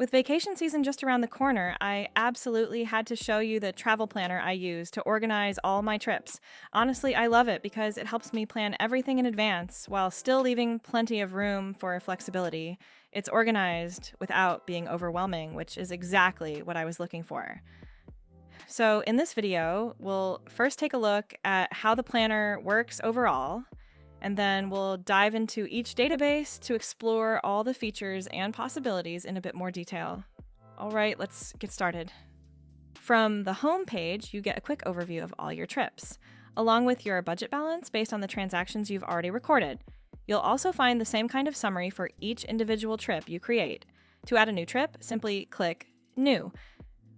With vacation season just around the corner, I absolutely had to show you the travel planner I use to organize all my trips. Honestly, I love it because it helps me plan everything in advance while still leaving plenty of room for flexibility. It's organized without being overwhelming, which is exactly what I was looking for. So in this video, we'll first take a look at how the planner works overall, and then we'll dive into each database to explore all the features and possibilities in a bit more detail. All right, let's get started. From the home page, you get a quick overview of all your trips, along with your budget balance based on the transactions you've already recorded. You'll also find the same kind of summary for each individual trip you create. To add a new trip, simply click New.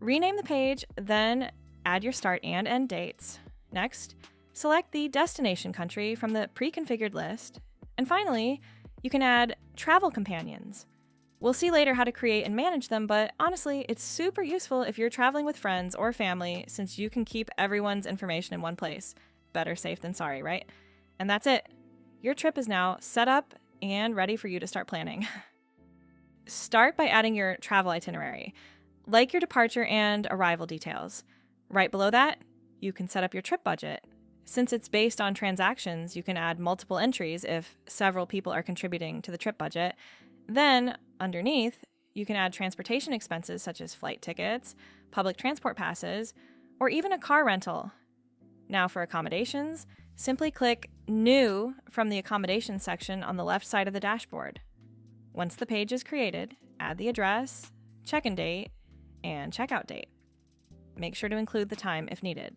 Rename the page, then add your start and end dates. Next, select the destination country from the pre-configured list. And finally, you can add travel companions. We'll see later how to create and manage them, but honestly, it's super useful if you're traveling with friends or family since you can keep everyone's information in one place. Better safe than sorry, right? And that's it. Your trip is now set up and ready for you to start planning. Start by adding your travel itinerary, like your departure and arrival details. Right below that, you can set up your trip budget. Since it's based on transactions, you can add multiple entries if several people are contributing to the trip budget. Then, underneath, you can add transportation expenses such as flight tickets, public transport passes, or even a car rental. Now for accommodations, simply click New from the Accommodations section on the left side of the dashboard. Once the page is created, add the address, check-in date, and checkout date. Make sure to include the time if needed.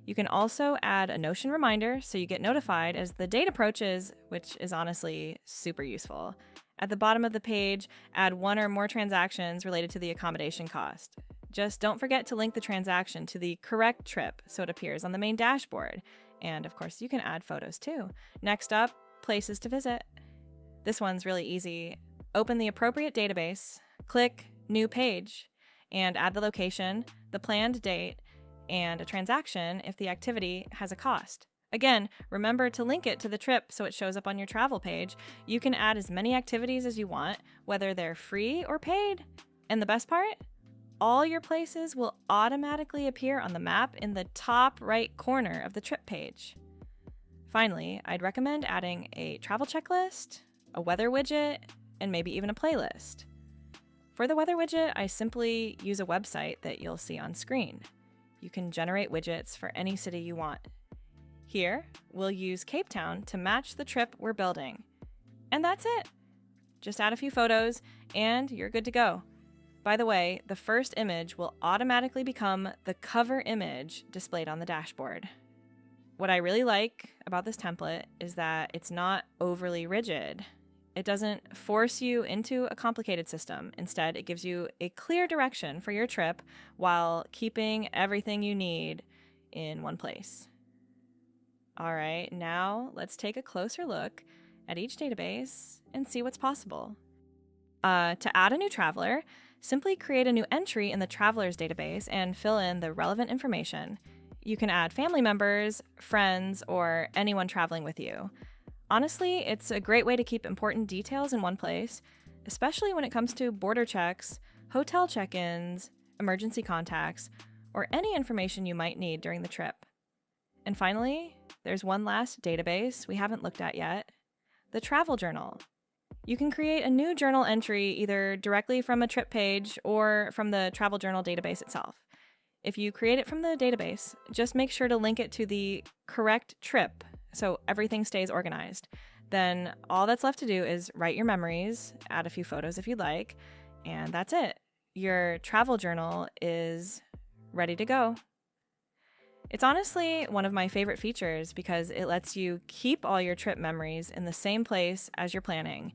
You can also add a Notion reminder so you get notified as the date approaches, which is honestly super useful. At the bottom of the page, add one or more transactions related to the accommodation cost. Just don't forget to link the transaction to the correct trip so it appears on the main dashboard. And of course, you can add photos too. Next up, places to visit. This one's really easy. Open the appropriate database, click New Page, and add the location, the planned date, and a transaction if the activity has a cost. Again, remember to link it to the trip so it shows up on your travel page. You can add as many activities as you want, whether they're free or paid. And the best part? All your places will automatically appear on the map in the top right corner of the trip page. Finally, I'd recommend adding a travel checklist, a weather widget, and maybe even a playlist. For the weather widget, I simply use a website that you'll see on screen. You can generate widgets for any city you want. Here, we'll use Cape Town to match the trip we're building. And that's it. Just add a few photos, and you're good to go. By the way, the first image will automatically become the cover image displayed on the dashboard. What I really like about this template is that it's not overly rigid. It doesn't force you into a complicated system. Instead, it gives you a clear direction for your trip while keeping everything you need in one place. All right, now let's take a closer look at each database and see what's possible. To add a new traveler, simply create a new entry in the Travelers database and fill in the relevant information. You can add family members, friends, or anyone traveling with you. Honestly, it's a great way to keep important details in one place, especially when it comes to border checks, hotel check-ins, emergency contacts, or any information you might need during the trip. And finally, there's one last database we haven't looked at yet, the travel journal. You can create a new journal entry either directly from a trip page or from the travel journal database itself. If you create it from the database, just make sure to link it to the correct trip so everything stays organized. Then all that's left to do is write your memories, add a few photos if you'd like, and that's it. Your travel journal is ready to go. It's honestly one of my favorite features because it lets you keep all your trip memories in the same place as you're planning.